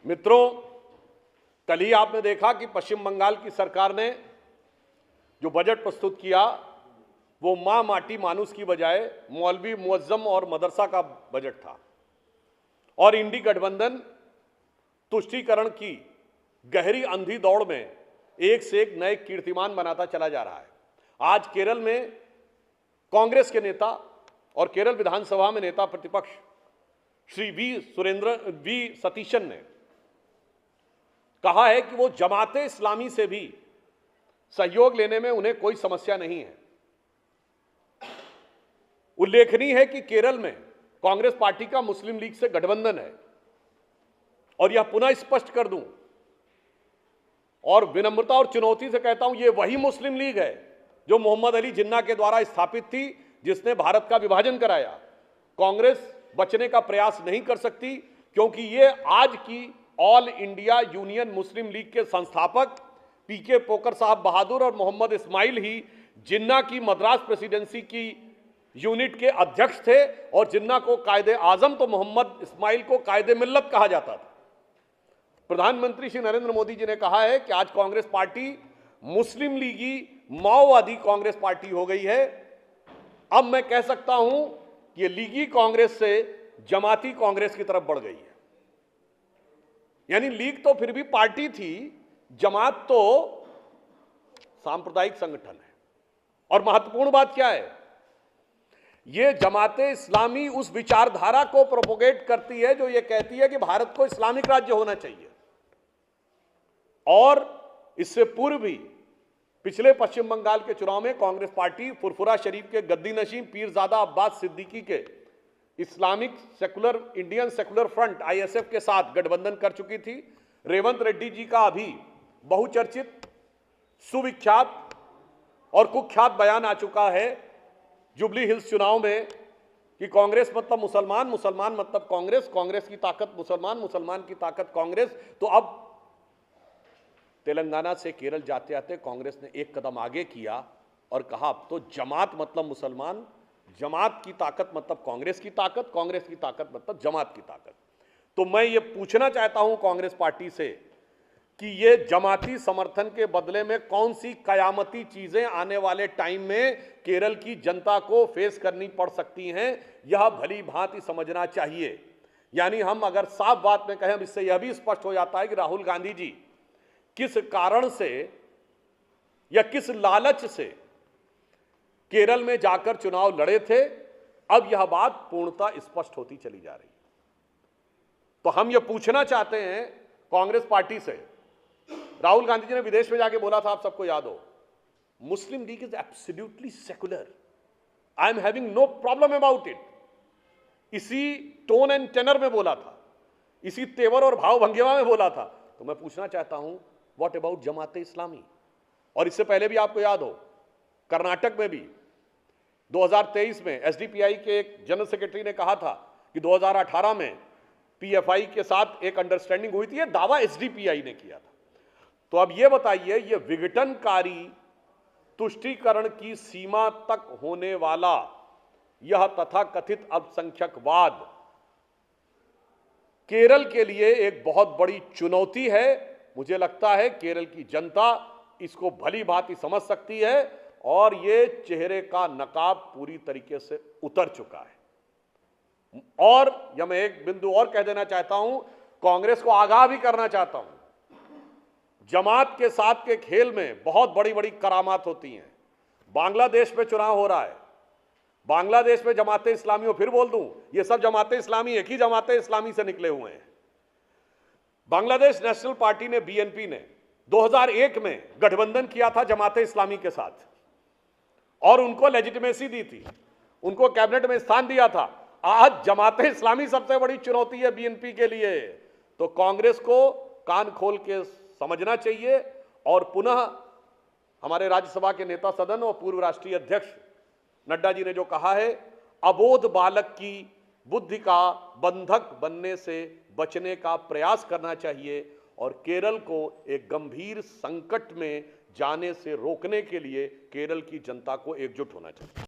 मित्रों, कल ही आपने देखा कि पश्चिम बंगाल की सरकार ने जो बजट प्रस्तुत किया वो मां माटी मानुस की बजाय मौलवी मुअज्जम और मदरसा का बजट था। और इंडी गठबंधन तुष्टीकरण की गहरी अंधी दौड़ में एक से एक नए कीर्तिमान बनाता चला जा रहा है। आज केरल में कांग्रेस के नेता और केरल विधानसभा में नेता प्रतिपक्ष श्री वी सतीशन ने कहा है कि वो जमाते इस्लामी से भी सहयोग लेने में उन्हें कोई समस्या नहीं है। उल्लेखनीय है कि केरल में कांग्रेस पार्टी का मुस्लिम लीग से गठबंधन है और यह पुनः स्पष्ट कर दूं और विनम्रता और चुनौती से कहता हूं, यह वही मुस्लिम लीग है जो मोहम्मद अली जिन्ना के द्वारा स्थापित थी, जिसने भारत का विभाजन कराया। कांग्रेस बचने का प्रयास नहीं कर सकती क्योंकि यह आज की ऑल इंडिया यूनियन मुस्लिम लीग के संस्थापक पीके पोकर साहब बहादुर और मोहम्मद इस्माइल ही जिन्ना की मद्रास प्रेसिडेंसी की यूनिट के अध्यक्ष थे और जिन्ना को कायदे आजम तो मोहम्मद इस्माइल को कायदे मिल्लत कहा जाता था। प्रधानमंत्री श्री नरेंद्र मोदी जी ने कहा है कि आज कांग्रेस पार्टी मुस्लिम लीगी माओवादी कांग्रेस पार्टी हो गई है। अब मैं कह सकता हूं कि ये लीगी कांग्रेस से जमाती कांग्रेस की तरफ बढ़ गई है। यानी लीग तो फिर भी पार्टी थी, जमात तो सांप्रदायिक संगठन है। और महत्वपूर्ण बात क्या है, यह जमाते इस्लामी उस विचारधारा को प्रोपोगेट करती है जो यह कहती है कि भारत को इस्लामिक राज्य होना चाहिए। और इससे पूर्व भी पिछले पश्चिम बंगाल के चुनाव में कांग्रेस पार्टी फुरफुरा शरीफ के गद्दी नशीं पीरजादा अब्बास सिद्दीकी के Islamic secular Indian secular front ISF के साथ गठबंधन कर चुकी थी। रेवंत रेड्डी जी का अभी बहुचर्चित, सुविख्यात और कुख्यात बयान आ चुका है जुबली हिल्स चुनाव में कि कांग्रेस मतलब मुसलमान, मुसलमान मतलब कांग्रेस, कांग्रेस की ताकत मुसलमान, मुसलमान की ताकत कांग्रेस। तो अब तेलंगाना से केरल जाते जाते कांग्रेस ने एक कदम आगे किया और कहा अब तो जमात मतलब मुसलमान, जमात की ताकत मतलब कांग्रेस की ताकत, कांग्रेस की ताकत मतलब जमात की ताकत। तो मैं ये पूछना चाहता हूं कांग्रेस पार्टी से कि ये जमाती समर्थन के बदले में कौन सी कयामती चीजें आने वाले टाइम में केरल की जनता को फेस करनी पड़ सकती हैं, यह भली भांति समझना चाहिए। यानी हम अगर साफ बात में कहें, इससे यह भी स्पष्ट हो जाता है कि राहुल गांधी जी किस कारण से या किस लालच से केरल में जाकर चुनाव लड़े थे। अब यह बात पूर्णतः स्पष्ट होती चली जा रही है। तो हम यह पूछना चाहते हैं कांग्रेस पार्टी से, राहुल गांधी जी ने विदेश में जाके बोला था, आप सबको याद हो, Muslim League is absolutely secular, I am having no problem about it. इसी टोन एंड टेनर में बोला था, इसी तेवर और भाव भंगिमा में बोला था। तो मैं पूछना चाहता हूं, व्हाट अबाउट जमाते इस्लामी? और इससे पहले भी आपको याद हो, कर्नाटक में भी 2023 में एसडीपीआई के एक जनरल सेक्रेटरी ने कहा था कि 2018 में पीएफआई के साथ एक अंडरस्टैंडिंग हुई थी। यह दावा एसडीपीआई ने किया था। तो अब यह बताइए, यह विघटनकारी तुष्टीकरण की सीमा तक होने वाला यह तथाकथित अल्पसंख्यकवाद केरल के लिए एक बहुत बड़ी चुनौती है। मुझे लगता है केरल की जनता इसको भली भांति समझ सकती है और ये चेहरे का नकाब पूरी तरीके से उतर चुका है। और यह मैं एक बिंदु और कह देना चाहता हूं, कांग्रेस को आगाह भी करना चाहता हूं, जमात के साथ के खेल में बहुत बड़ी बड़ी करामात होती हैं। बांग्लादेश में चुनाव हो रहा है, बांग्लादेश में जमाते इस्लामी, फिर बोल दूं, ये सब जमाते इस्लामी एक ही जमाते इस्लामी से निकले हुए हैं। बांग्लादेश नेशनल पार्टी ने, बीएनपी ने 2001 में गठबंधन किया था जमाते इस्लामी के साथ और उनको लेजिटिमेसी दी थी, उनको कैबिनेट में स्थान दिया था। आज जमाते इस्लामी सबसे बड़ी चुनौती है बीएनपी के लिए। तो कांग्रेस को कान खोल के समझना चाहिए और पुनः हमारे राज्यसभा के नेता सदन और पूर्व राष्ट्रीय अध्यक्ष नड्डा जी ने जो कहा है, अबोध बालक की बुद्धि का बंधक बनने से बचने का प्रयास करना चाहिए और केरल को एक गंभीर संकट में जाने से रोकने के लिए केरल की जनता को एकजुट होना चाहिए।